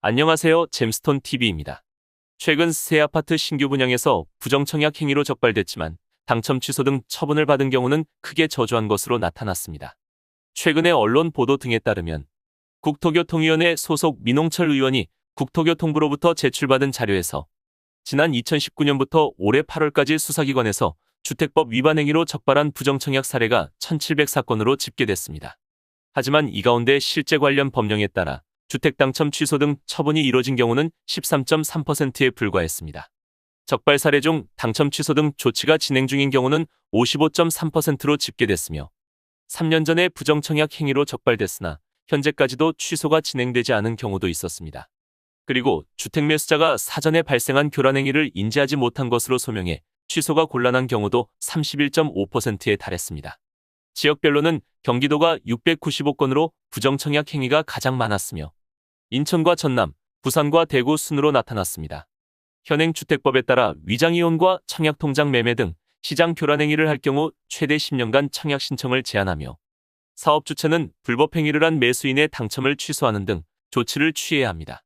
안녕하세요. 잼스톤 TV입니다. 최근 새 아파트 신규 분양에서 부정청약 행위로 적발됐지만 당첨 취소 등 처분을 받은 경우는 크게 저조한 것으로 나타났습니다. 최근의 언론 보도 등에 따르면 국토교통위원회 소속 민홍철 의원이 국토교통부로부터 제출받은 자료에서 지난 2019년부터 올해 8월까지 수사기관에서 주택법 위반 행위로 적발한 부정청약 사례가 1,700사건으로 집계됐습니다. 하지만 이 가운데 실제 관련 법령에 따라 주택 당첨 취소 등 처분이 이뤄진 경우는 13.3%에 불과했습니다. 적발 사례 중 당첨 취소 등 조치가 진행 중인 경우는 55.3%로 집계됐으며 3년 전에 부정청약 행위로 적발됐으나 현재까지도 취소가 진행되지 않은 경우도 있었습니다. 그리고 주택 매수자가 사전에 발생한 교란 행위를 인지하지 못한 것으로 소명해 취소가 곤란한 경우도 31.5%에 달했습니다. 지역별로는 경기도가 695건으로 부정청약 행위가 가장 많았으며 인천과 전남, 부산과 대구 순으로 나타났습니다. 현행 주택법에 따라 위장이혼과 청약통장 매매 등 시장 교란 행위를 할 경우 최대 10년간 청약 신청을 제한하며 사업 주체는 불법 행위를 한 매수인의 당첨을 취소하는 등 조치를 취해야 합니다.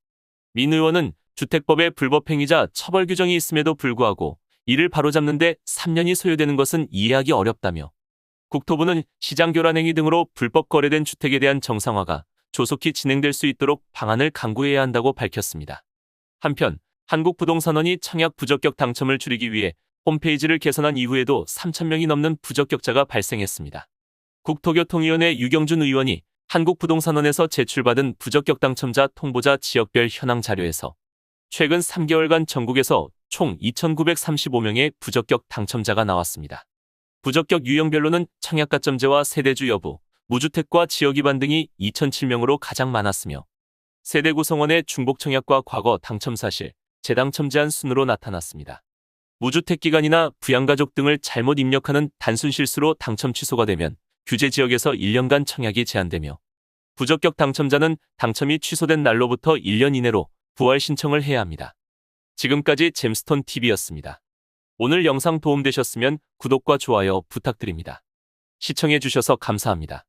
민 의원은 주택법에 불법 행위자 처벌 규정이 있음에도 불구하고 이를 바로잡는 데 3년이 소요되는 것은 이해하기 어렵다며 국토부는 시장 교란 행위 등으로 불법 거래된 주택에 대한 정상화가 조속히 진행될 수 있도록 방안을 강구해야 한다고 밝혔습니다. 한편 한국부동산원이 청약 부적격 당첨을 줄이기 위해 홈페이지를 개선한 이후에도 3,000명이 넘는 부적격자가 발생했습니다. 국토교통위원회 유경준 의원이 한국부동산원에서 제출받은 부적격 당첨자 통보자 지역별 현황 자료에서 최근 3개월간 전국에서 총 2,935명의 부적격 당첨자가 나왔습니다. 부적격 유형별로는 청약가점제와 세대주 여부, 무주택과 지역 위반 등이 2,007명으로 가장 많았으며 세대 구성원의 중복 청약과 과거 당첨 사실, 재당첨 제한 순으로 나타났습니다. 무주택 기간이나 부양가족 등을 잘못 입력하는 단순 실수로 당첨 취소가 되면 규제 지역에서 1년간 청약이 제한되며 부적격 당첨자는 당첨이 취소된 날로부터 1년 이내로 부활 신청을 해야 합니다. 지금까지 잼스톤 TV였습니다. 오늘 영상 도움되셨으면 구독과 좋아요 부탁드립니다. 시청해주셔서 감사합니다.